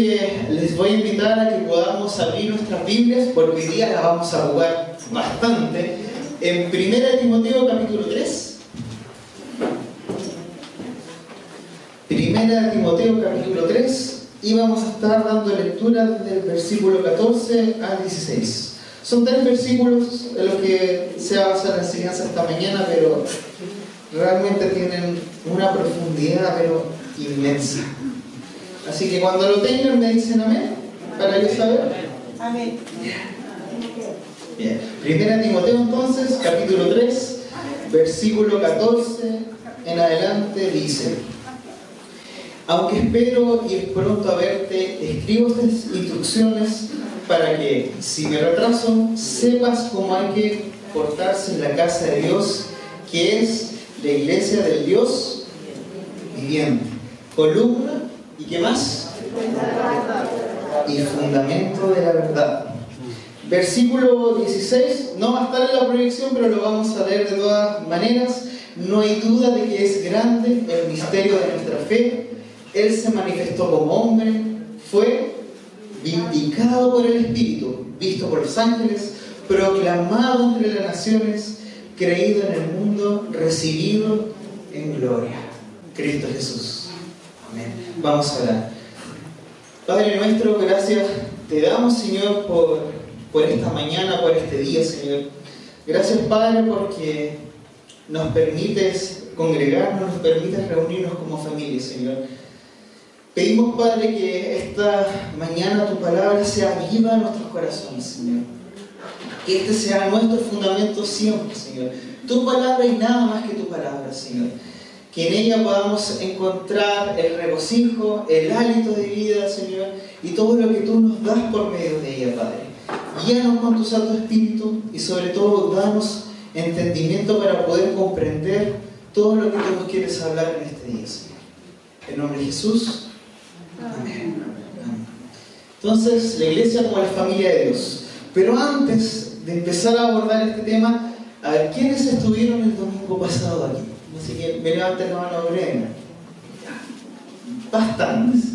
que les voy a invitar a que podamos abrir nuestras Biblias, porque hoy día las vamos a jugar bastante, en 1 Timoteo capítulo 3. 1 Timoteo capítulo 3, y vamos a estar dando lectura desde el versículo 14 al 16. Son 3 versículos en los que se va a basar la enseñanza esta mañana, pero realmente tienen una profundidad pero inmensa. Así que cuando lo tengan me dicen amén, para yo saber. Amén. Bien. 1 Timoteo entonces, capítulo 3, versículo 14 en adelante dice: aunque espero ir pronto a verte, escribo estas instrucciones para que, si me retraso, sepas cómo hay que portarse en la casa de Dios, que es la iglesia del Dios viviente, columna y ¿qué más? Y fundamento de la verdad. Versículo 16, no va a estar en la proyección, pero lo vamos a leer de todas maneras. No hay duda de que es grande el misterio de nuestra fe. Él se manifestó como hombre, fue vindicado por el Espíritu, visto por los ángeles, proclamado entre las naciones, creído en el mundo, recibido en gloria. Cristo Jesús. Amén. Vamos a orar. Padre nuestro, gracias te damos, Señor, por esta mañana, por este día, Señor. Gracias, Padre, porque nos permites congregarnos, nos permites reunirnos como familia, Señor. Pedimos, Padre, que esta mañana tu palabra sea viva en nuestros corazones, Señor. Que este sea nuestro fundamento siempre, Señor. Tu palabra y nada más que tu palabra, Señor. Que en ella podamos encontrar el regocijo, el hálito de vida, Señor, y todo lo que tú nos das por medio de ella, Padre. Guíanos con tu Santo Espíritu y sobre todo danos entendimiento para poder comprender todo lo que tú nos quieres hablar en este día, Señor. En nombre de Jesús. Amén. Entonces, la iglesia como la familia de Dios. Pero antes de empezar a abordar este tema, a ver, ¿quiénes estuvieron el domingo pasado aquí? Así que me levanten la mano breve. Bastantes.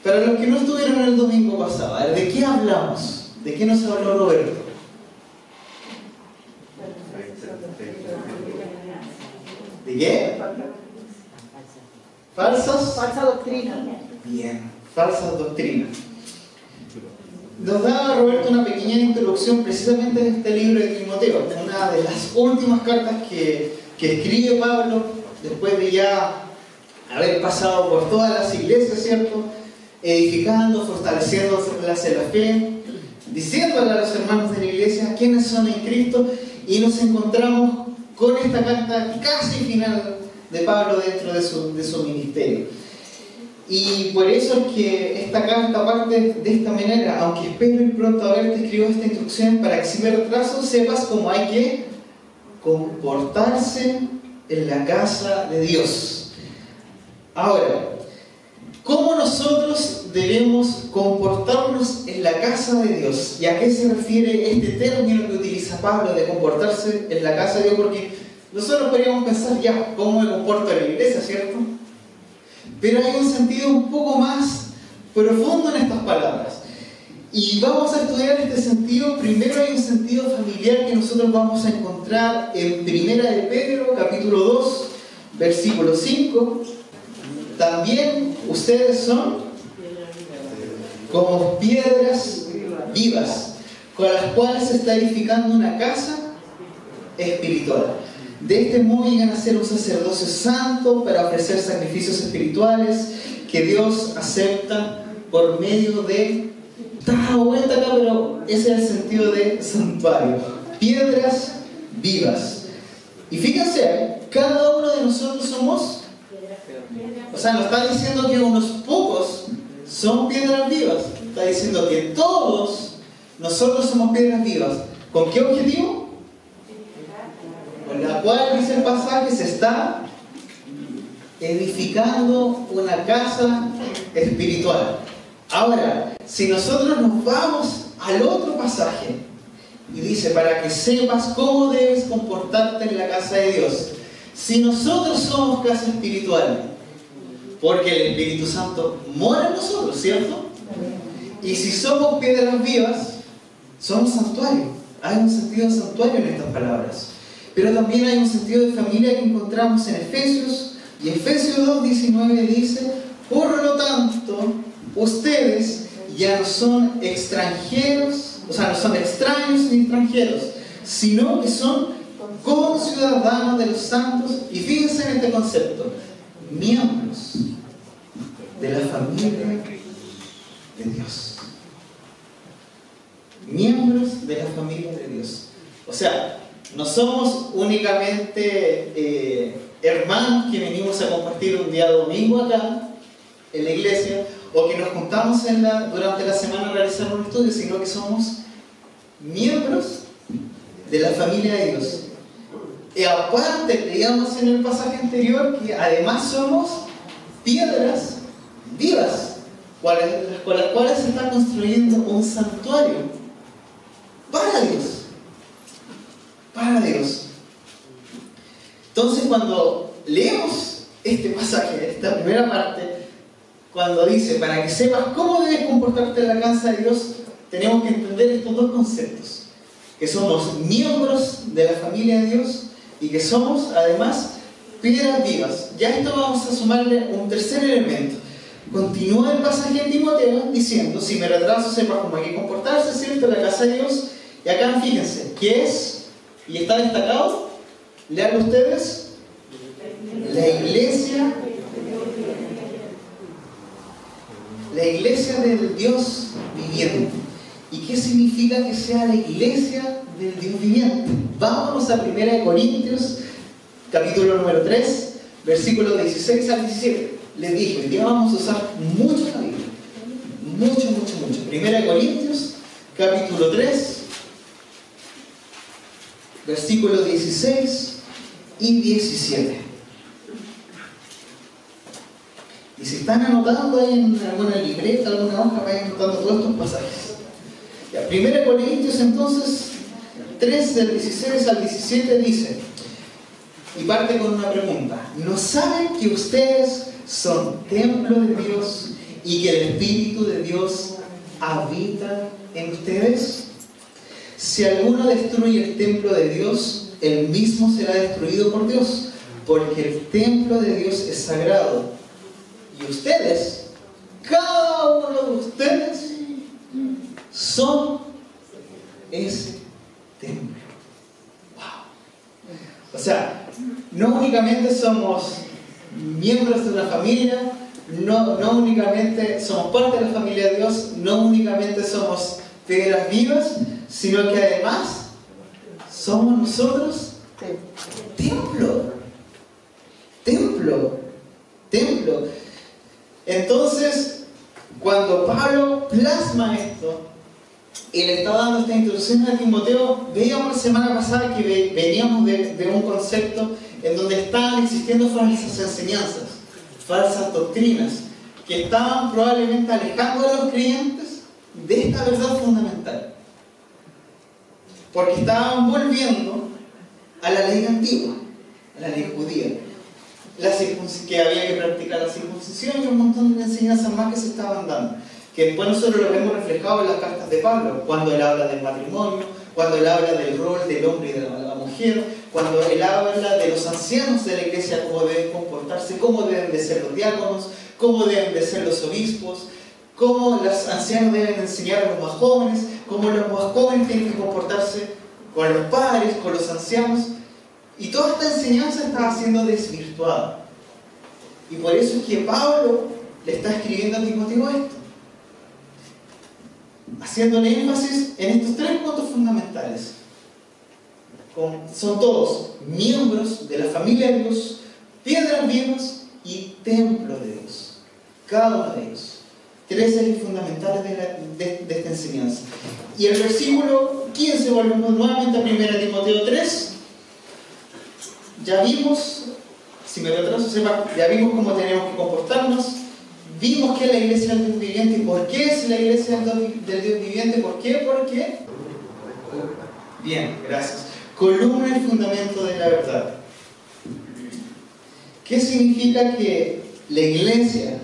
Para los que no estuvieron el domingo pasado, a ver, ¿de qué hablamos? ¿De qué nos habló Roberto? ¿De qué? Falsa doctrina. Bien, falsas doctrinas. Nos da Roberto una pequeña introducción precisamente de este libro de Timoteo, una de las últimas cartas que escribe Pablo después de ya haber pasado por todas las iglesias, ¿cierto? Edificando, fortaleciendo la fe, diciéndole a los hermanos de la iglesia quiénes son en Cristo, y nos encontramos con esta carta casi final de Pablo dentro de su ministerio. Y por eso es que esta carta parte de esta manera: aunque espero ir pronto a verte, escribo esta instrucción para que, si me retraso, sepas cómo hay que comportarse en la casa de Dios. Ahora, ¿cómo nosotros debemos comportarnos en la casa de Dios? ¿Y a qué se refiere este término que utiliza Pablo de comportarse en la casa de Dios? Porque nosotros podríamos pensar, ya, ¿cómo me comporto en la iglesia, cierto? Pero hay un sentido un poco más profundo en estas palabras. Y vamos a estudiar este sentido. Primero hay un sentido familiar que nosotros vamos a encontrar en 1 de Pedro, capítulo 2, versículo 5. También ustedes son como piedras vivas, con las cuales se está edificando una casa espiritual. De este modo llegan a ser un sacerdocio santo para ofrecer sacrificios espirituales que Dios acepta por medio de... Está vuelta acá, pero ese es el sentido de santuario. Piedras vivas. Y fíjense, cada uno de nosotros somos... O sea, no está diciendo que unos pocos son piedras vivas. Está diciendo que todos nosotros somos piedras vivas. ¿Con qué objetivo? Con la cual, dice el pasaje, se está edificando una casa espiritual. Ahora, si nosotros nos vamos al otro pasaje y dice, para que sepas cómo debes comportarte en la casa de Dios. Si nosotros somos casa espiritual, porque el Espíritu Santo mora en nosotros, ¿cierto? Y si somos piedras vivas, somos santuario. Hay un sentido de santuario en estas palabras. Pero también hay un sentido de familia que encontramos en Efesios. Y Efesios 2:19 dice: por lo tanto, ustedes ya no son extranjeros, o sea, no son extraños ni extranjeros, sino que son conciudadanos de los santos. Y fíjense en este concepto: miembros de la familia de Dios. Miembros de la familia de Dios. O sea, no somos únicamente hermanos que venimos a compartir un día domingo acá en la iglesia, o que nos juntamos durante la semana a realizar un estudio, sino que somos miembros de la familia de Dios. Y aparte, leíamos en el pasaje anterior que además somos piedras vivas, con las cuales se está construyendo un santuario para Dios. Para Dios. Entonces, cuando leemos este pasaje, esta primera parte, cuando dice: para que sepas cómo debes comportarte en la casa de Dios, tenemos que entender estos dos conceptos: que somos miembros de la familia de Dios y que somos, además, piedras vivas. Ya esto vamos a sumarle un tercer elemento. Continúa el pasaje en Timoteo diciendo: si me retraso, sepas cómo hay que comportarse, ¿cierto?, en la casa de Dios. Y acá, fíjense, ¿qué es? Y está destacado, lean ustedes: la iglesia del Dios viviente. ¿Y qué significa que sea la iglesia del Dios viviente? Vámonos a 1 Corintios, capítulo número 3, versículos 16 al 17. Les dije, hoy día vamos a usar mucho la Biblia. Mucho. 1 Corintios, capítulo 3, versículos 16 y 17. Y si están anotando ahí en alguna libreta, alguna hoja, vayan anotando todos estos pasajes. Ya, 1 Corintios entonces 3 del 16 al 17 dice, y parte con una pregunta: ¿no saben que ustedes son templo de Dios y que el Espíritu de Dios habita en ustedes? Si alguno destruye el templo de Dios, él mismo será destruido por Dios, porque el templo de Dios es sagrado. Y ustedes, cada uno de ustedes, son ese templo. Wow. O sea, no únicamente somos miembros de una familia, no únicamente somos parte de la familia de Dios, no únicamente somos piedras vivas, sino que además somos nosotros templo. Entonces, cuando Pablo plasma esto y le está dando esta introducción a Timoteo, veíamos la semana pasada que veníamos de un concepto en donde estaban existiendo falsas enseñanzas, falsas doctrinas, que estaban probablemente alejando a los creyentes de esta verdad fundamental, porque estaban volviendo a la ley antigua, a la ley judía, que había que practicar la circuncisión y un montón de enseñanzas más que se estaban dando, que después nosotros lo vemos reflejado en las cartas de Pablo, cuando él habla del matrimonio, cuando él habla del rol del hombre y de la mujer, cuando él habla de los ancianos de la iglesia, cómo deben comportarse, cómo deben de ser los diáconos, cómo deben de ser los obispos, cómo los ancianos deben enseñar a los más jóvenes, cómo los más jóvenes tienen que comportarse con los padres, con los ancianos. Y toda esta enseñanza estaba siendo desvirtuada. Y por eso es que Pablo le está escribiendo a Timoteo esto, haciéndole énfasis en estos tres puntos fundamentales. Son todos miembros de la familia de Dios, piedras vivas y templo de Dios. Cada uno de ellos. Tres ejes fundamentales de esta enseñanza. Y el versículo 15, volvemos nuevamente a 1 Timoteo 3. Ya vimos, si me retraso, ya vimos cómo tenemos que comportarnos. Vimos que es la iglesia del Dios viviente. ¿Y por qué es la iglesia del Dios viviente? ¿Por qué? Porque, bien, gracias, columna y fundamento de la verdad. ¿Qué significa que la iglesia,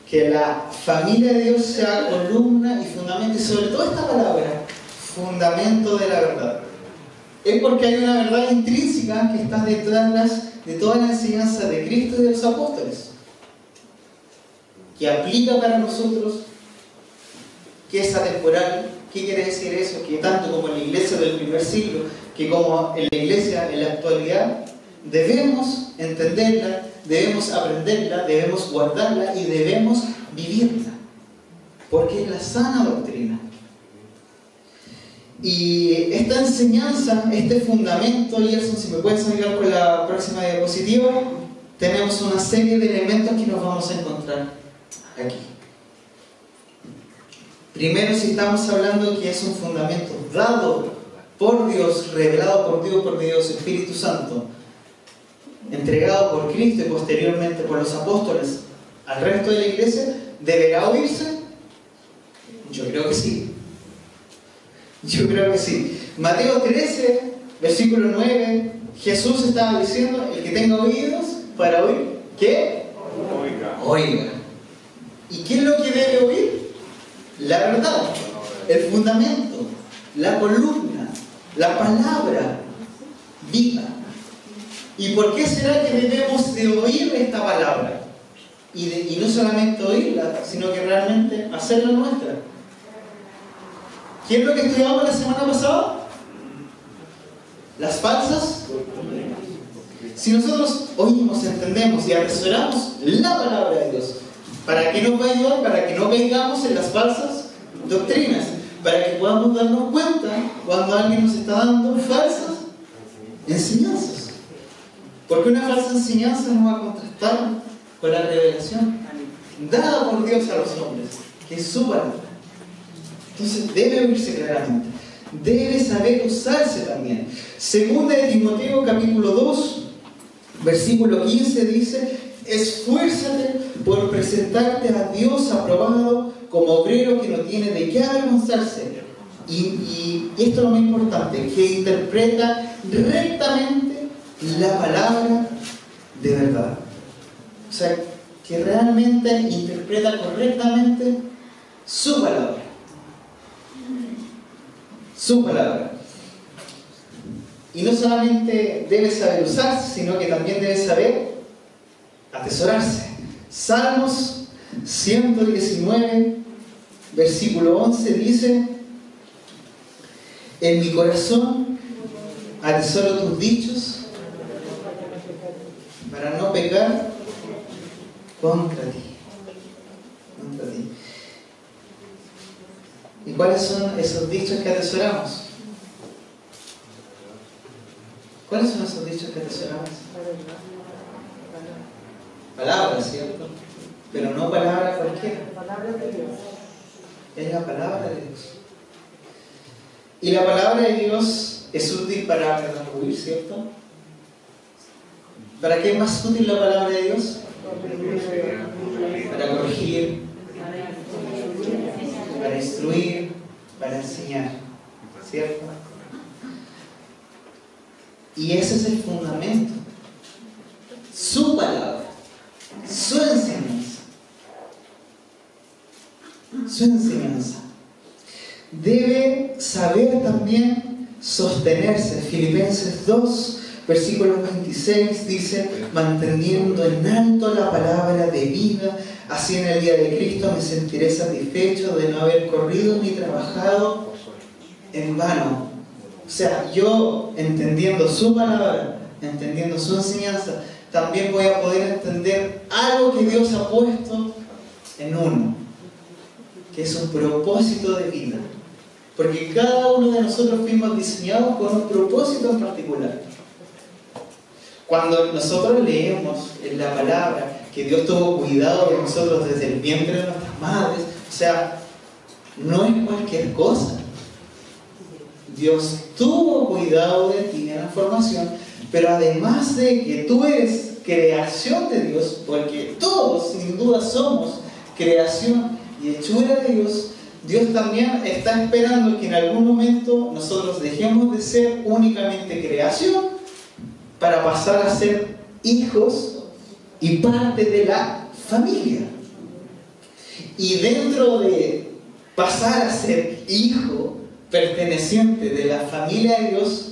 que la familia de Dios sea columna y fundamento, y sobre todo esta palabra, fundamento de la verdad. Es porque hay una verdad intrínseca que está detrás de toda la enseñanza de Cristo y de los apóstoles, que aplica para nosotros, que es atemporal. ¿Qué quiere decir eso? Que tanto como en la iglesia del primer siglo, que como en la iglesia en la actualidad, debemos entenderla, debemos aprenderla, debemos guardarla y debemos vivirla, porque es la sana doctrina. Y esta enseñanza, este fundamento, Gerson, si me puedes ayudar con la próxima diapositiva, tenemos una serie de elementos que nos vamos a encontrar aquí. Primero, si estamos hablando que es un fundamento dado por Dios, revelado por Dios, Espíritu Santo, entregado por Cristo y posteriormente por los apóstoles al resto de la iglesia, ¿deberá oírse? Yo creo que sí. Yo creo que sí. Mateo 13, versículo 9, Jesús estaba diciendo: el que tenga oídos para oír, ¿qué? Oiga. ¿Y qué es lo que debe oír? La verdad, el fundamento, la columna, la palabra viva. ¿Y por qué será que debemos de oír esta palabra? Y no solamente oírla, sino que realmente hacerla nuestra. ¿Qué es lo que estudiamos la semana pasada? Las falsas. Si nosotros oímos, entendemos y atesoramos la palabra de Dios, ¿para qué nos va a ayudar? Para que no caigamos en las falsas doctrinas, para que podamos darnos cuenta cuando alguien nos está dando falsas enseñanzas. Porque una falsa enseñanza no va a contrastar con la revelación dada por Dios a los hombres, que es su palabra. Entonces debe oírse claramente, debe saber usarse también. Segunda de Timoteo capítulo 2, versículo 15 dice: esfuérzate por presentarte a Dios aprobado como obrero que no tiene de qué avergonzarse. Y esto es lo más importante, que interpreta rectamente la palabra de verdad. O sea, que realmente interpreta correctamente su palabra. Su palabra. Y no solamente debe saber usarse, sino que también debe saber atesorarse. Salmos 119, versículo 11 dice: en mi corazón atesoro tus dichos para no pecar contra ti. ¿Y cuáles son esos dichos que atesoramos? ¿Cuáles son esos dichos que atesoramos? Palabras, ¿cierto? Pero no palabra cualquiera. Es la palabra de Dios. Y la palabra de Dios es útil para redarguir, ¿cierto? ¿Para qué es más útil la palabra de Dios? Para corregir, para instruir, para enseñar, ¿cierto? Y ese es el fundamento. Su palabra, su enseñanza. Su enseñanza. Debe saber también sostenerse. Filipenses 2, versículo 26 dice: manteniendo en alto la palabra de vida, así en el día de Cristo me sentiré satisfecho de no haber corrido ni trabajado en vano. O sea, yo entendiendo su palabra, entendiendo su enseñanza, también voy a poder entender algo que Dios ha puesto en uno, que es un propósito de vida. Porque cada uno de nosotros fuimos diseñados con un propósito en particular. Cuando nosotros leemos en la palabra que Dios tuvo cuidado de nosotros desde el vientre de nuestras madres, o sea, no es cualquier cosa. Dios tuvo cuidado de ti en la formación, pero además de que tú eres creación de Dios, porque todos sin duda somos creación y hechura de Dios, Dios también está esperando que en algún momento nosotros dejemos de ser únicamente creación para pasar a ser hijos y parte de la familia. Y dentro de pasar a ser hijo perteneciente de la familia de Dios,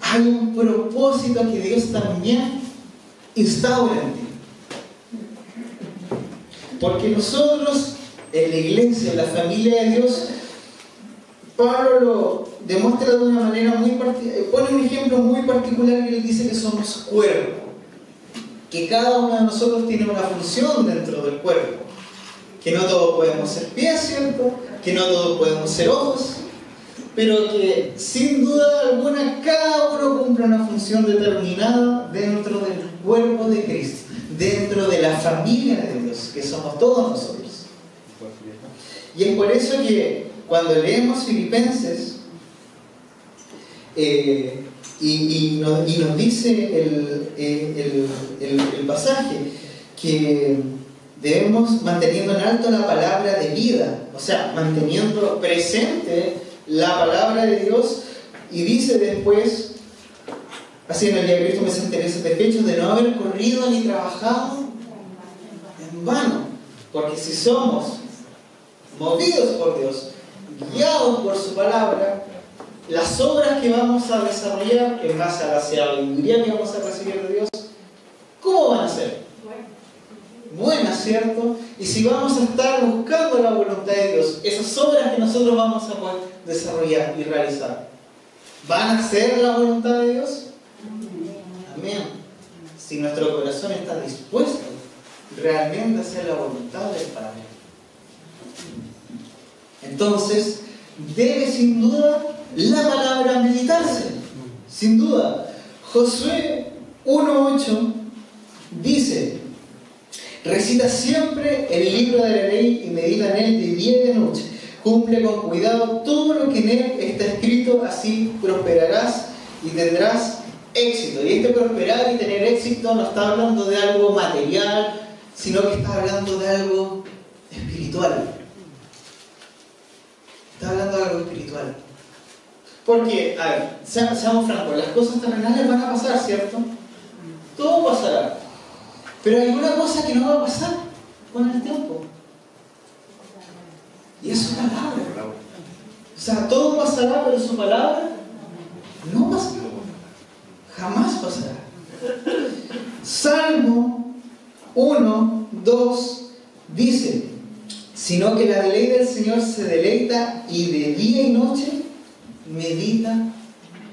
hay un propósito que Dios también instaura en ti. Porque nosotros, en la iglesia, en la familia de Dios, Pablo lo demuestra de una manera muy particular, pone un ejemplo muy particular y él dice que somos cuerpo, que cada uno de nosotros tiene una función dentro del cuerpo, que no todos podemos ser pies, ¿cierto? Que no todos podemos ser ojos, pero que sin duda alguna cada uno cumple una función determinada dentro del cuerpo de Cristo, dentro de la familia de Dios, que somos todos nosotros. Y es por eso que cuando leemos Filipenses y nos dice el pasaje que debemos manteniendo en alto la palabra de vida, o sea, manteniendo presente la palabra de Dios, y dice después, así en el día de Cristo me sentiré satisfecho de no haber corrido ni trabajado en vano, porque si somos movidos por Dios, guiados por su palabra, las obras que vamos a desarrollar en base a la sabiduría que vamos a recibir de Dios, ¿cómo van a ser? Buenas, ¿cierto? Y si vamos a estar buscando la voluntad de Dios, esas obras que nosotros vamos a poder desarrollar y realizar, ¿van a ser la voluntad de Dios? Amén. Si nuestro corazón está dispuesto realmente a hacer la voluntad del Padre, entonces debe sin duda la palabra meditarse, sin duda. Josué 1:8 dice: recita siempre el libro de la ley y medita en él de día y de noche. Cumple con cuidado todo lo que en él está escrito, así prosperarás y tendrás éxito. Y este prosperar y tener éxito no está hablando de algo material, sino que está hablando de algo espiritual. Está hablando de algo espiritual. Porque, a ver, seamos francos, las cosas terrenales van a pasar, ¿cierto? Todo pasará. Pero hay una cosa que no va a pasar con el tiempo. Y es su palabra. O sea, todo pasará, pero su palabra no pasará. Jamás pasará. Salmo 1:2 dice: sino que la ley del Señor se deleita y de día y noche medita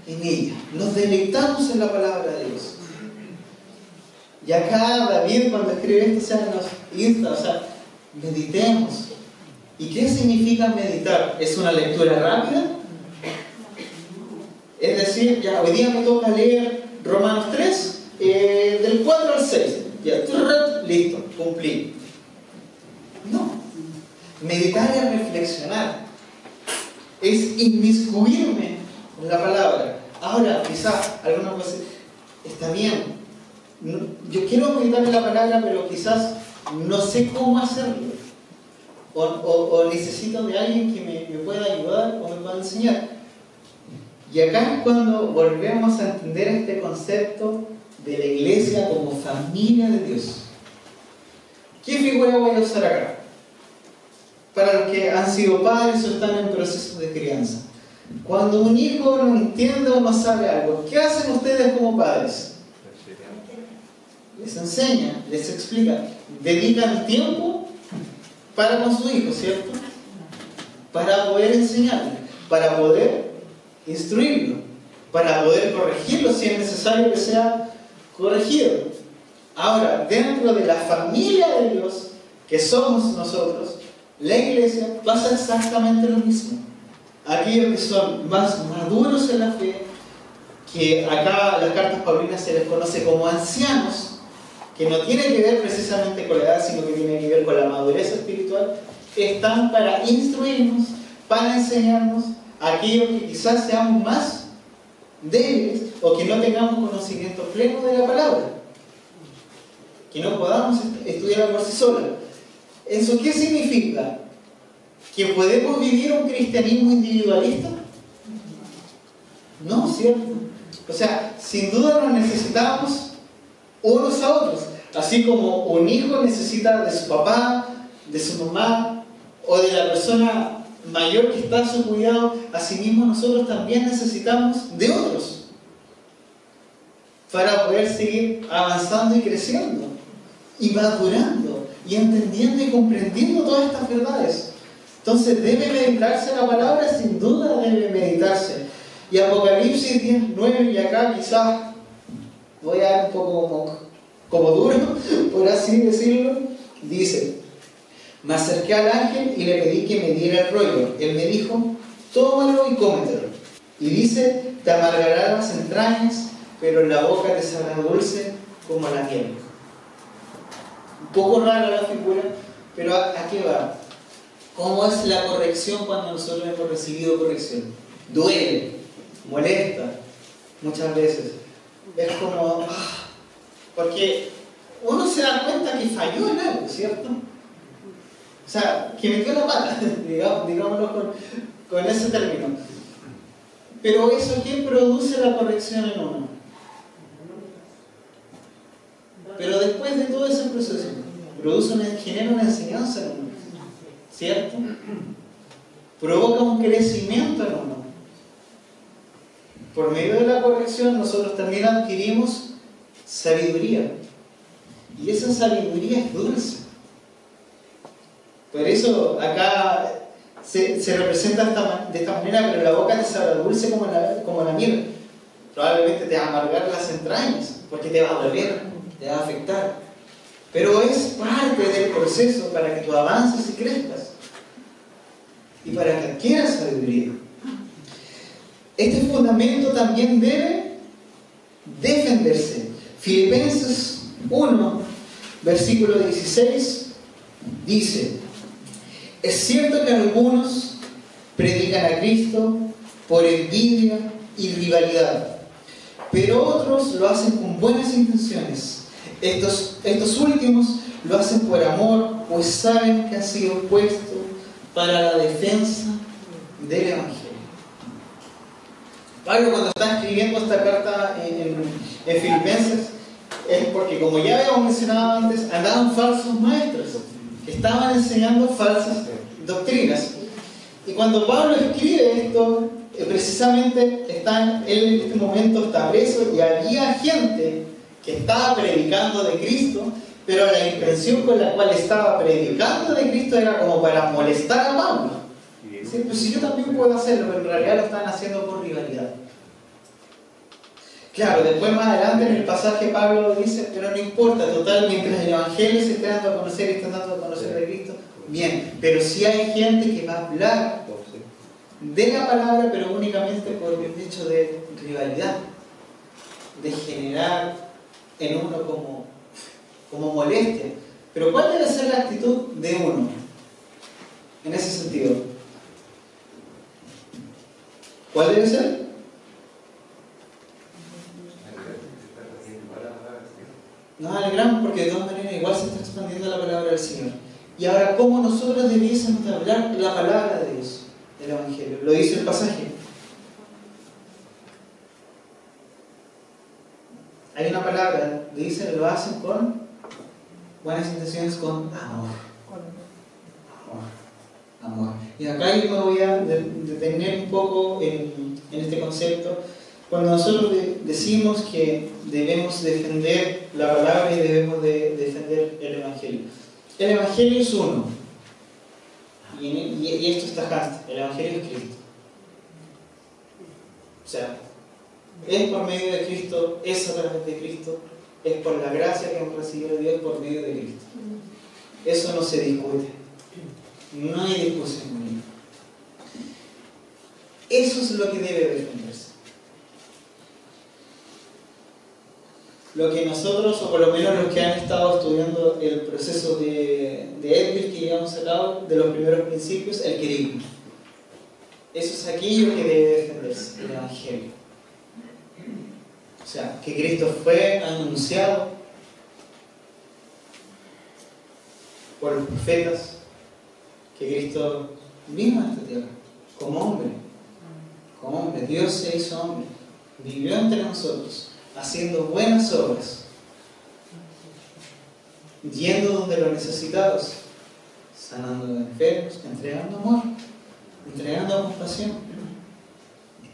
en ella. Nos deleitamos en la palabra de Dios. Y acá David, cuando escribe esto, nos insta, meditemos. ¿Y qué significa meditar? ¿Es una lectura rápida? Es decir, ya hoy día me toca leer Romanos 3, del 4 al 6. Ya, listo, cumplí. No. Meditar es reflexionar. Es inmiscuirme en la palabra. Ahora, quizás, algunos pueden decir, está bien. Yo quiero meditar en la palabra, pero quizás no sé cómo hacerlo. O necesito de alguien que me pueda ayudar o me pueda enseñar. Y acá es cuando volvemos a entender este concepto de la iglesia como familia de Dios. ¿Qué figura voy a usar acá? Para los que han sido padres o están en proceso de crianza. Cuando un hijo no entiende o no sabe algo, ¿qué hacen ustedes como padres? Les enseñan, les explican, dedican tiempo para con su hijo, ¿cierto? Para poder enseñarle, para poder instruirlo, para poder corregirlo si es necesario que sea corregido. Ahora, dentro de la familia de Dios, que somos nosotros, la iglesia, pasa exactamente lo mismo. Aquellos que son más maduros en la fe, que acá las cartas paulinas se les conoce como ancianos, que no tiene que ver precisamente con la edad, sino que tiene que ver con la madurez espiritual, están para instruirnos, para enseñarnos a aquellos que quizás seamos más débiles o que no tengamos conocimiento pleno de la palabra, que no podamos estudiarla por sí sola. ¿Eso qué significa? ¿Que podemos vivir un cristianismo individualista? No, ¿cierto? O sea, sin duda nos necesitamos unos a otros. Así como un hijo necesita de su papá, de su mamá, o de la persona mayor que está a su cuidado, asimismo nosotros también necesitamos de otros para poder seguir avanzando y creciendo y madurando y entendiendo y comprendiendo todas estas verdades. Entonces debe meditarse la palabra, sin duda debe meditarse. Y Apocalipsis 10:9, y acá quizás voy a dar un poco como duro, por así decirlo, dice: me acerqué al ángel y le pedí que me diera el rollo. Él me dijo: tómalo y cómetelo. Y dice: te amargará las entrañas, pero en la boca te sabrá dulce como la miel. Un poco rara la figura, pero ¿a qué va? ¿Cómo es la corrección cuando nosotros hemos recibido corrección? Duele, molesta, muchas veces. Es como... porque uno se da cuenta que falló en algo, ¿cierto? O sea, que metió la pata, digámoslo con ese término. Pero eso, ¿qué produce la corrección en uno? Pero después de todo ese proceso, genera una enseñanza en uno, ¿cierto? Provoca un crecimiento en uno. Por medio de la corrección nosotros también adquirimos sabiduría. Y esa sabiduría es dulce. Por eso acá se representa de esta manera, pero la boca te sabrá dulce como la miel. Probablemente te va a amargar las entrañas, porque te va a doler, te va a afectar. Pero es parte del proceso para que tú avances y crezcas. Y para que adquieras sabiduría. Este fundamento también debe defenderse. Filipenses 1, versículo 16, dice: es cierto que algunos predican a Cristo por envidia y rivalidad, pero otros lo hacen con buenas intenciones. Estos últimos lo hacen por amor, pues saben que han sido puestos para la defensa del Evangelio. Pablo, cuando está escribiendo esta carta en Filipenses, es porque, como ya habíamos mencionado antes, andaban falsos maestros que estaban enseñando falsas doctrinas. Y cuando Pablo escribe esto, precisamente él en este momento está preso y había gente que estaba predicando de Cristo, pero la intención con la cual estaba predicando de Cristo era como para molestar a Pablo. ¿Sí? Pues si yo también puedo hacerlo, pero en realidad lo están haciendo por rivalidad. Claro, después más adelante en el pasaje Pablo dice: pero no importa, total, mientras el Evangelio se está dando a conocer y está dando a conocer de Cristo, bien. Pero si hay gente que va a hablar de la palabra, pero únicamente por el hecho de rivalidad, de generar en uno como molestia. Pero ¿cuál debe ser la actitud de uno en ese sentido? ¿Cuál debe ser? No alegramos, porque de todas maneras igual se está expandiendo la palabra del Señor. Y ahora, ¿cómo nosotros debiésemos de hablar la palabra de Dios, del Evangelio? Lo dice el pasaje. Hay una palabra, dice, lo hacen con buenas intenciones, con amor. Amor. Y acá yo me voy a detener un poco en este concepto. Cuando nosotros decimos que debemos defender la palabra y debemos de defender el Evangelio. El Evangelio es uno. Y esto está tajante. El Evangelio es Cristo. O sea, es por medio de Cristo, es a través de Cristo, es por la gracia que hemos recibido de Dios por medio de Cristo. Eso no se discute. No hay discusión con ello. Eso es lo que debe defenderse. Lo que nosotros, o por lo menos los que han estado estudiando el proceso de Edwin que llevamos a cabo, de los primeros principios, el querigma. Eso es aquello que debe defenderse, el Evangelio. O sea, que Cristo fue anunciado por los profetas, que Cristo vino a esta tierra como hombre, Dios se hizo hombre, vivió entre nosotros, haciendo buenas obras, yendo donde los necesitados, sanando a los enfermos, entregando amor, entregando compasión,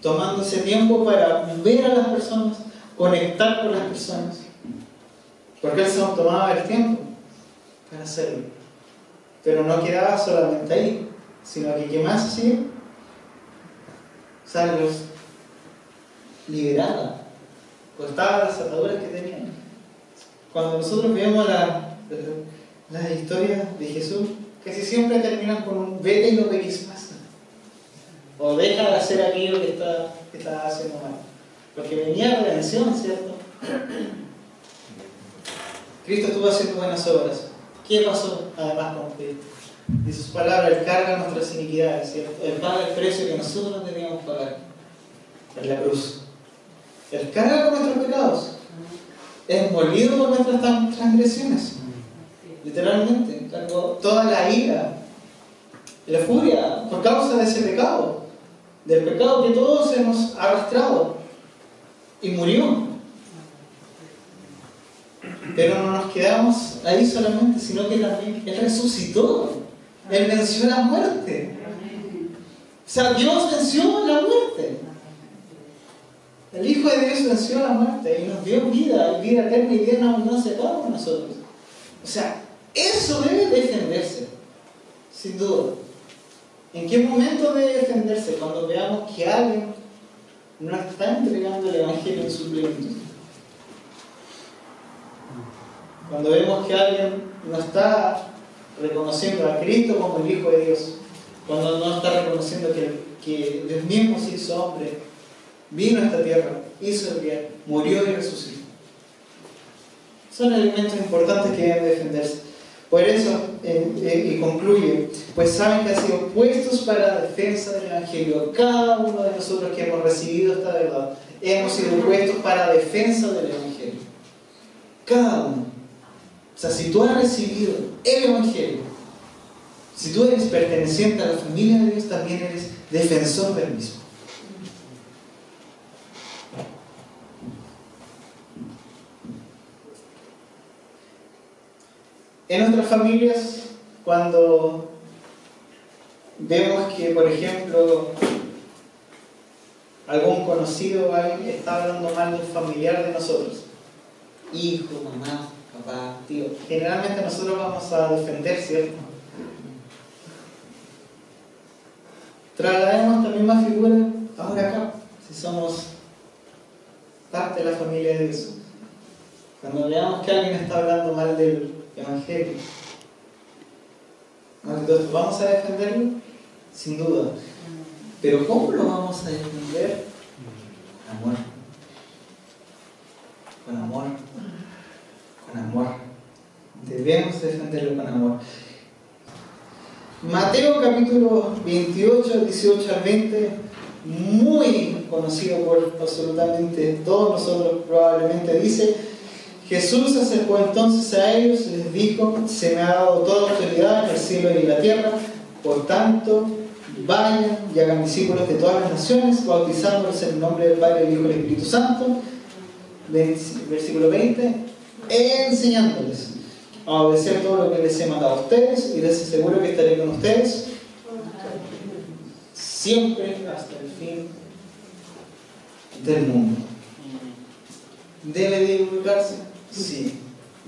tomando ese tiempo para ver a las personas, conectar con las personas, porque Él se tomaba el tiempo para hacerlo, pero no quedaba solamente ahí, sino que ¿qué más hacía? O sea, los liberaba, cortaba las ataduras que tenían. Cuando nosotros vemos las historias de Jesús, casi siempre terminan con un vete y no peques más, o deja de hacer aquello que está haciendo mal, porque venía redención, ¿cierto? Cristo estuvo haciendo buenas obras. ¿Qué pasó además con Cristo? Dice sus palabras: Él carga nuestras iniquidades, ¿cierto? Él paga el precio que nosotros no teníamos que pagar en la cruz. Él carga con nuestros pecados, es molido por nuestras transgresiones. Literalmente, cargó toda la ira, la furia por causa de ese pecado, del pecado que todos hemos arrastrado, y murió. Pero no nos quedamos ahí solamente, sino que también Él resucitó. Él venció la muerte. O sea, Dios venció la muerte. El Hijo de Dios venció la muerte y nos dio vida eterna y vida en abundancia a cada uno de nosotros. O sea, eso debe defenderse, sin duda. ¿En qué momento debe defenderse? Cuando veamos que alguien no está entregando el Evangelio en su plenitud. Cuando vemos que alguien no está reconociendo a Cristo como el Hijo de Dios, cuando no está reconociendo que Dios mismo se hizo hombre, vino a esta tierra, hizo el bien, murió y resucitó. Son elementos importantes que deben defenderse. Por eso, y concluye, pues saben que han sido puestos para la defensa del Evangelio. Cada uno de nosotros que hemos recibido esta verdad, hemos sido puestos para la defensa del Evangelio. Cada uno. O sea, si tú has recibido el Evangelio, si tú eres perteneciente a la familia de Dios, también eres defensor del mismo. En nuestras familias, cuando vemos que, por ejemplo, algún conocido o alguien está hablando mal de un familiar de nosotros, hijo, mamá, papá, tío, generalmente nosotros vamos a defender, ¿cierto? Traslademos esta misma figura ahora acá, si somos parte de la familia de Dios. Cuando veamos que alguien está hablando mal del Evangelio, entonces, ¿vamos a defenderlo? Sin duda. Pero ¿cómo lo vamos a defender? Con amor. Con amor. Con amor. Debemos defenderlo con amor. Mateo capítulo 28, 18 al 20, muy conocido por absolutamente todos nosotros probablemente, dice: Jesús se acercó entonces a ellos y les dijo: se me ha dado toda autoridad en el cielo y en la tierra, por tanto, vayan y hagan discípulos de todas las naciones, bautizándolos en el nombre del Padre, del Hijo y del Espíritu Santo. Versículo 20, enseñándoles a obedecer todo lo que les he mandado a ustedes, y les aseguro que estaré con ustedes siempre hasta el fin del mundo. ¿Debe divulgarse? Sí,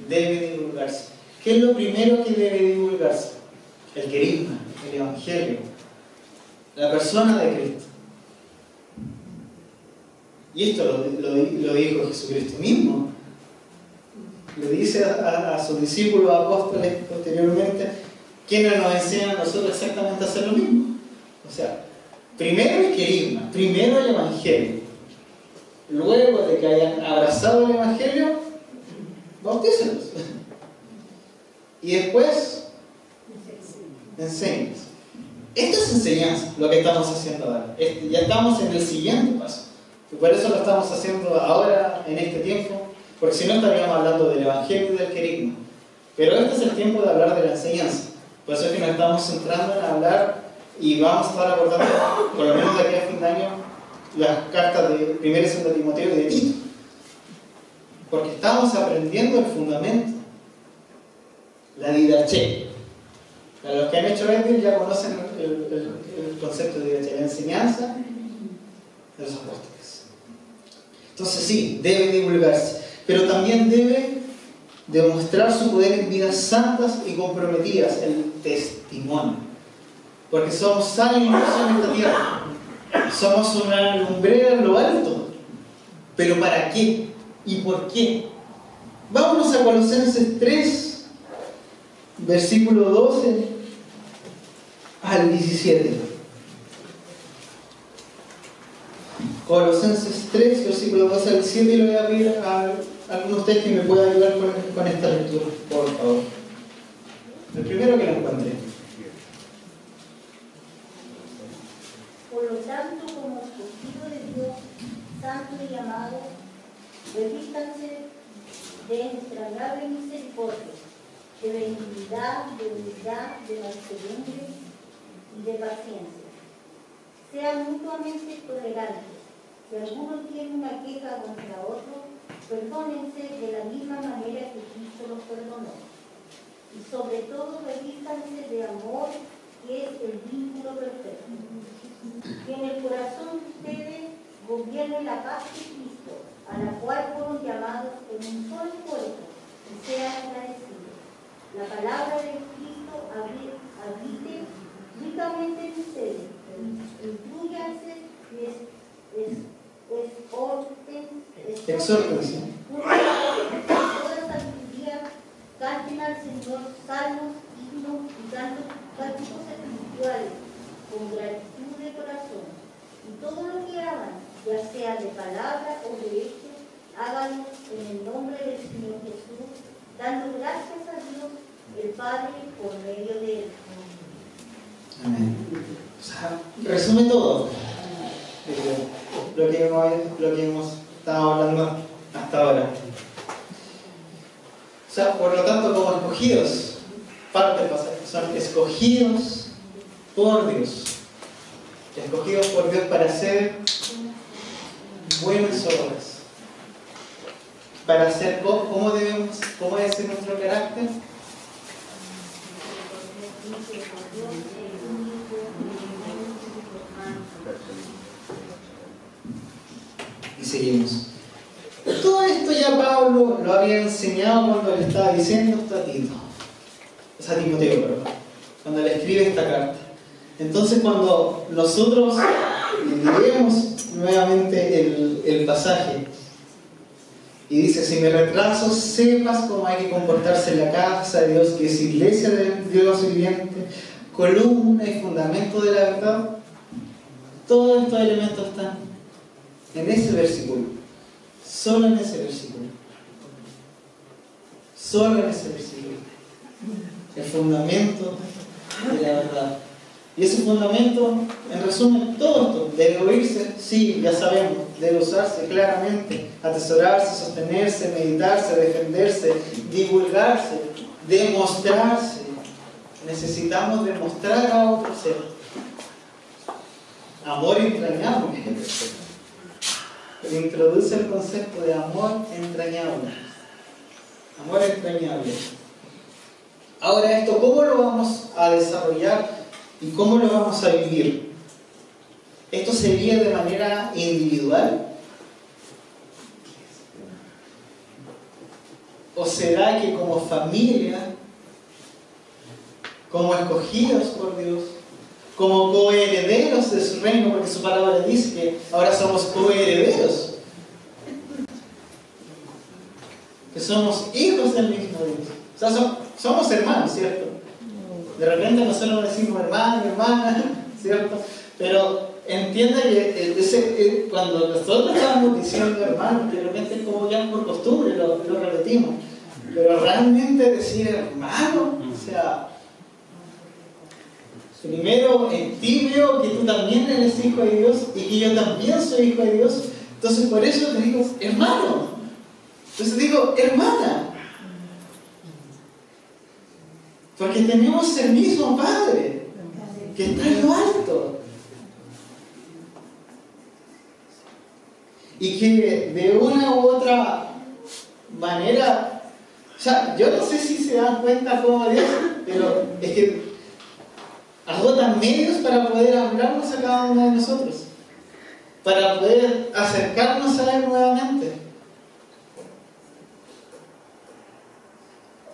debe divulgarse. ¿Qué es lo primero que debe divulgarse? El querigma, el Evangelio, la persona de Cristo. Y esto lo dijo Jesucristo mismo. Lo dice a sus discípulos apóstoles posteriormente, quienes nos enseñan a nosotros exactamente a hacer lo mismo. O sea, primero el querigma, primero el Evangelio. Luego de que hayan abrazado el Evangelio, bautícenlos. Y después, enséñenlos. Esto es enseñanza, lo que estamos haciendo ahora. Ya estamos en el siguiente paso. Y por eso lo estamos haciendo ahora, en este tiempo, porque si no estaríamos hablando del Evangelio y del querigma. Pero este es el tiempo de hablar de la enseñanza. Por eso es que nos estamos centrando en hablar, y vamos a estar abordando, por lo menos de aquí a fin de año, las cartas de 1 y 2 Timoteo y de Tito. Porque estamos aprendiendo el fundamento, la didaché, A los que han hecho Bethel ya conocen el concepto de iglesia, la enseñanza de los apóstoles. Entonces sí, debe divulgarse, pero también debe demostrar su poder en vidas santas y comprometidas, el testimonio. Porque somos sal y luz en esta tierra. Somos una lumbrera en lo alto. ¿Pero para qué? ¿Y por qué? Vámonos a Colosenses 3, versículo 12 al 17. Colosenses 3, versículo 12 al 17, y le voy a pedir a alguno de ustedes que me pueda ayudar con esta lectura, por favor. El primero que lo encuentre. Por lo tanto, como escogido de Dios, santo y amado, revístanse de entrañable misericordia, de benignidad, de humildad, de mansedumbre y de paciencia. Sean mutuamente tolerantes. Si alguno tiene una queja contra otro, perdónense de la misma manera que Cristo los perdonó. Y sobre todo revístanse de amor, que es el vínculo perfecto. Que en el corazón de ustedes gobierne la paz de Cristo, a la cual fueron llamados en un solo cuerpo, y sean agradecidos. La palabra de Cristo habite ricamente en ustedes. Intrúyanse Exhórtense. Toda sabiduría, canten al Señor salmos, himnos y cánticos espirituales con gratitud de corazón. Y todo lo que hagan, ya sea de palabra o de hecho, háganlo en el nombre del Señor Jesús, dando gracias a Dios, el Padre, por medio de él. Amén. O sea, resume todo lo que hemos estado hablando hasta ahora. O sea, por lo tanto, como escogidos, parte del pasaje, son escogidos por Dios. Escogidos por Dios para hacer buenas obras. Para hacer, ¿cómo debe ser nuestro carácter? Y seguimos. Todo esto ya Pablo lo había enseñado cuando le estaba diciendo esto a Tito. O sea, a Timoteo, perdón. Cuando le escribe esta carta. Entonces, cuando nosotros leemos nuevamente el pasaje y dice: si me retraso, sepas cómo hay que comportarse en la casa de Dios, que es iglesia del Dios viviente, columna y fundamento de la verdad. Todos estos elementos están en ese versículo, solo en ese versículo, solo en ese versículo, el fundamento de la verdad. Y ese fundamento, en resumen, todo esto debe oírse, sí, ya sabemos, debe usarse claramente, atesorarse, sostenerse, meditarse, defenderse, divulgarse, demostrarse. Necesitamos demostrar a otro ser amor entrañable. Introduce el concepto de amor entrañable. Amor entrañable. Ahora, esto, ¿cómo lo vamos a desarrollar y cómo lo vamos a vivir? ¿Esto sería de manera individual? ¿O será que como familia, como escogidos por Dios, como coherederos de su reino, porque su palabra dice que ahora somos coherederos, que somos hijos del mismo Dios? O sea, somos hermanos, ¿cierto? De repente nosotros decimos hermano, hermana, ¿cierto? Pero entienda que cuando nosotros estamos diciendo hermano, de repente es como ya por costumbre lo repetimos. Pero realmente decir hermano, o sea, primero en ti veo que tú también eres hijo de Dios y que yo también soy hijo de Dios. Entonces por eso te digo hermano. Entonces digo hermana. Porque tenemos el mismo Padre que está en lo alto. Y que de una u otra manera, o sea, yo no sé si se dan cuenta cómo Dios, pero es que agota medios para poder hablarnos a cada uno de nosotros, para poder acercarnos a Él nuevamente.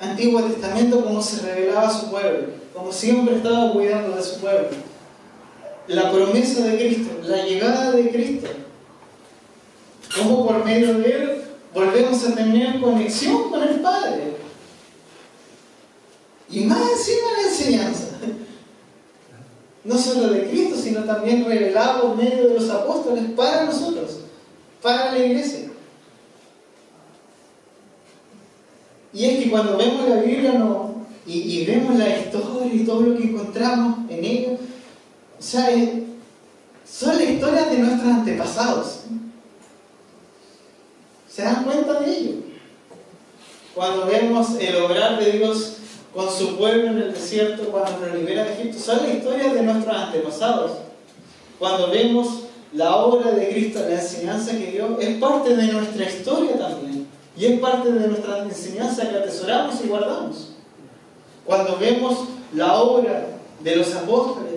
Antiguo Testamento, como se revelaba a su pueblo, como siempre estaba cuidando de su pueblo. La promesa de Cristo, la llegada de Cristo, como por medio de Él volvemos a tener conexión con el Padre. Y más encima la enseñanza, no solo de Cristo, sino también revelada por medio de los apóstoles para nosotros, para la iglesia. Y es que cuando vemos la Biblia y vemos la historia y todo lo que encontramos en ella, o sea, son las historias de nuestros antepasados. ¿Se dan cuenta de ello? Cuando vemos el obrar de Dios con su pueblo en el desierto, cuando nos libera de Egipto, son las historias de nuestros antepasados. Cuando vemos la obra de Cristo, la enseñanza que dio, es parte de nuestra historia también. Y es parte de nuestra enseñanza que atesoramos y guardamos. Cuando vemos la obra de los apóstoles,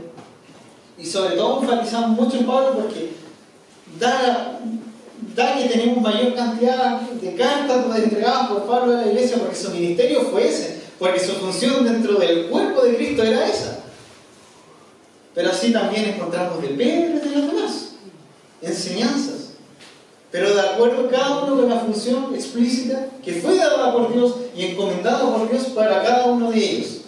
y sobre todo enfatizamos mucho en Pablo porque da que tenemos mayor cantidad de cartas entregadas por Pablo a la iglesia, porque su ministerio fue ese, porque su función dentro del cuerpo de Cristo era esa. Pero así también encontramos de Pedro y de los demás enseñanzas, pero de acuerdo cada uno con la función explícita que fue dada por Dios y encomendada por Dios para cada uno de ellos.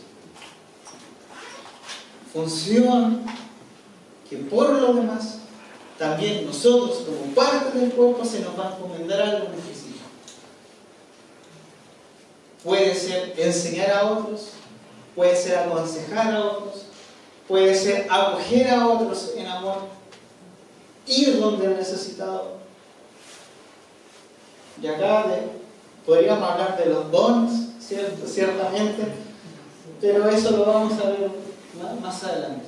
Función que por lo demás también nosotros como parte del cuerpo se nos va a encomendar algo en específico. Puede ser enseñar a otros, puede ser aconsejar a otros, puede ser acoger a otros en amor, ir donde han necesitado. Y acá podríamos hablar de los dones, ciertamente, pero eso lo vamos a ver más adelante.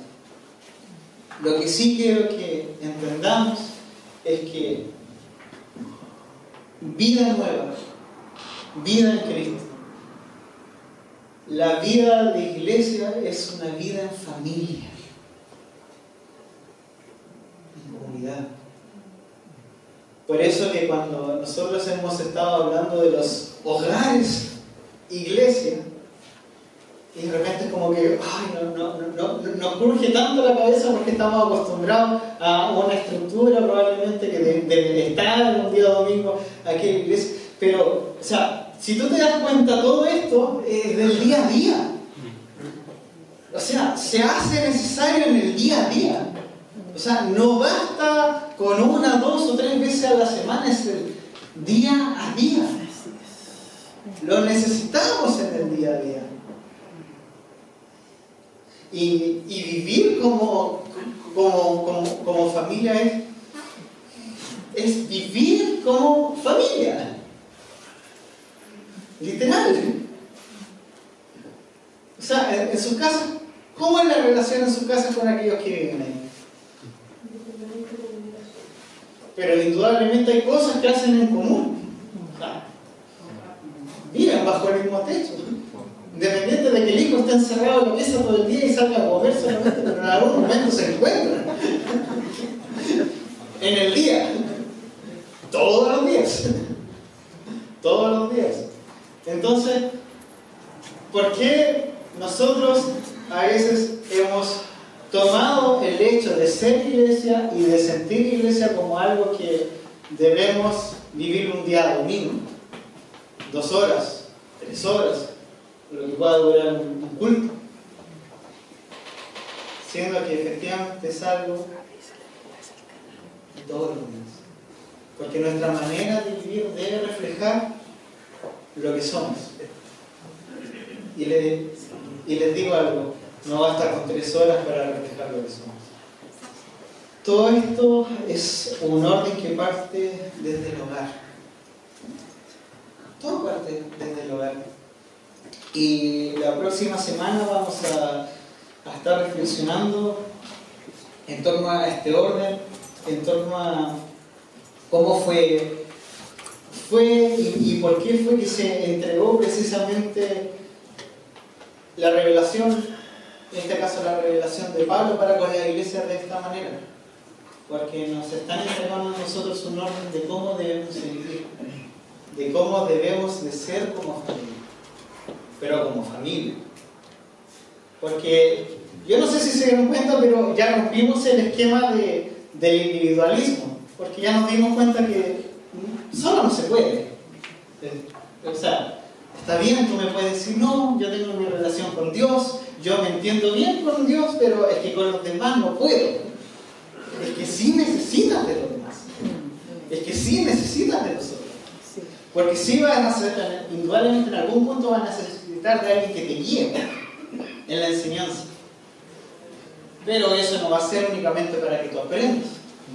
Lo que sí quiero que entendamos es que vida nueva, vida en Cristo, la vida de iglesia es una vida en familia, en comunidad. Por eso que cuando nosotros hemos estado hablando de los hogares, iglesia, y de repente es como que nos cruje tanto la cabeza porque estamos acostumbrados a una estructura probablemente que debe estar un día domingo aquí en la iglesia. Pero, o sea, si tú te das cuenta, todo esto es del día a día. O sea, se hace necesario en el día a día. O sea, no basta con 1, 2 o 3 veces a la semana, es el día a día. Lo necesitamos en el día a día. Y vivir como familia es vivir como familia. Literal. O sea, en su casa, ¿cómo es la relación en su casa con aquellos que viven ahí? Pero indudablemente hay cosas que hacen en común. O sea, viven bajo el mismo techo. Independiente de que el hijo esté encerrado en la pieza todo el día y salga a comer solamente, pero en algún momento se encuentran. En el día. Todos los días. Todos los días. Entonces, ¿por qué nosotros a veces hemos tomado el hecho de ser iglesia y de sentir iglesia como algo que debemos vivir un día domingo? 2 horas, 3 horas, lo que pueda durar un culto, siendo que efectivamente es algo de todos los días, porque nuestra manera de vivir debe reflejar lo que somos. Y les digo algo, no basta con 3 horas para reflejar lo que somos. Todo esto es un orden que parte desde el hogar. Todo parte desde el hogar. Y la próxima semana vamos a estar reflexionando en torno a este orden, en torno a cómo fue y por qué fue que se entregó precisamente la revelación en este caso la revelación de Pablo para con la iglesia de esta manera, porque nos están entregando a nosotros un orden de cómo debemos vivir, de cómo debemos de ser como familia, pero como familia. Porque yo no sé si se dieron cuenta, pero ya rompimos el esquema del individualismo, porque ya nos dimos cuenta que solo no se puede. O sea, está bien, tú me puedes decir, no, yo tengo mi relación con Dios, yo me entiendo bien con Dios, pero es que con los demás no puedo. Es que sí necesitas de los demás. Es que sí necesitas de nosotros. Porque sí van a ser, indudablemente en algún punto van a necesitar de alguien que te guíe en la enseñanza. Pero eso no va a ser únicamente para que tú aprendas,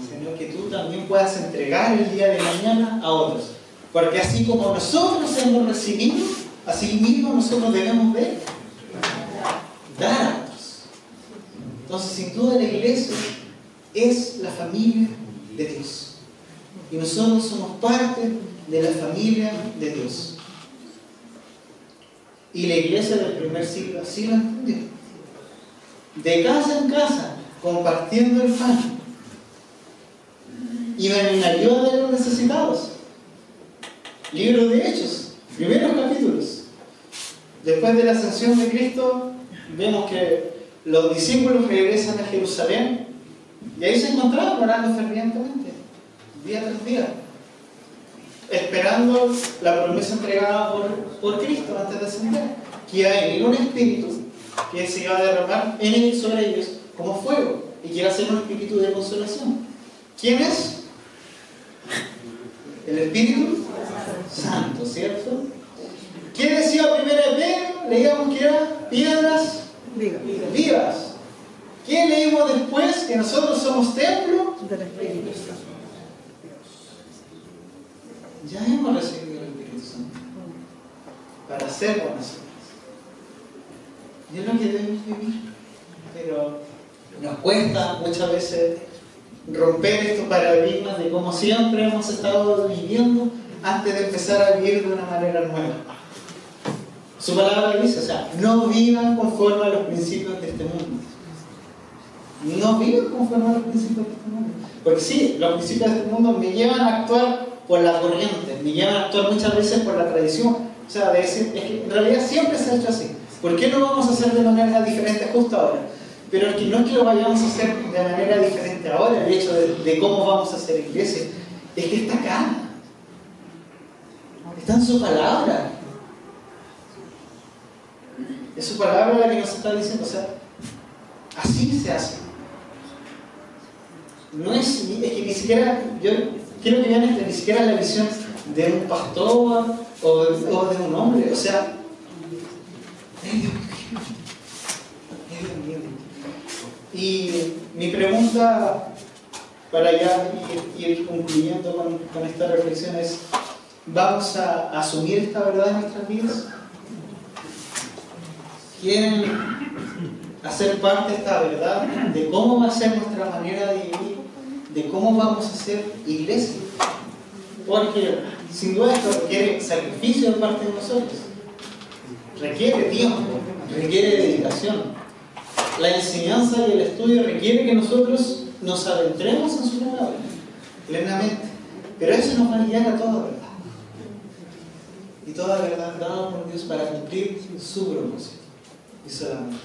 sino que tú también puedas entregar el día de mañana a otros. Porque así como nosotros hemos recibido, así mismo nosotros debemos de dar a otros. Entonces, sin duda, la iglesia es la familia de Dios. Y nosotros somos parte de la familia de Dios. Y la iglesia del primer siglo así lo entendió. De casa en casa, compartiendo el pan. Y en ayuda de los necesitados. Libro de Hechos, primeros capítulos. Después de la ascensión de Cristo, vemos que los discípulos regresan a Jerusalén y ahí se encontraban orando fervientemente, día tras día, esperando la promesa entregada por Cristo antes de ascender, que iba a venir un espíritu que se iba a derramar sobre ellos como fuego y que iba a ser un espíritu de consolación. ¿Quién es? El Espíritu Santo, ¿cierto? ¿Qué decía primero de Pedro? Leíamos que eran piedras vivas. ¿Qué leímos después? Que nosotros somos templo del Espíritu Santo. Ya hemos recibido el Espíritu Santo para ser buenas obras. Y es lo que debemos vivir. Pero nos cuesta muchas veces romper estos paradigmas de cómo siempre hemos estado viviendo antes de empezar a vivir de una manera nueva. Su palabra dice, o sea, no vivan conforme a los principios de este mundo. No vivan conforme a los principios de este mundo. Porque sí, los principios de este mundo me llevan a actuar por la corriente, me llevan a actuar muchas veces por la tradición. O sea, de decir, es que en realidad siempre se ha hecho así. ¿Por qué no vamos a hacer de manera diferente justo ahora? Pero que no es que lo vayamos a hacer de manera diferente ahora, el hecho de cómo vamos a hacer iglesia, es que está acá. Está en su palabra. Es su palabra la que nos está diciendo, o sea, así se hace. No es que ni siquiera, yo quiero que vean ni siquiera la visión de un pastor o de un hombre, o sea, Dios mío. Y mi pregunta, para ya ir concluyendo con esta reflexión, es: ¿vamos a asumir esta verdad en nuestras vidas? ¿Quieren hacer parte de esta verdad de cómo va a ser nuestra manera de vivir, de cómo vamos a ser iglesia? Porque sin duda esto requiere sacrificio de parte de nosotros, requiere tiempo, requiere dedicación. La enseñanza y el estudio requiere que nosotros nos adentremos en su palabra plenamente, pero eso nos va a guiar a toda verdad, y toda verdad dada por Dios para cumplir su propósito y solamente.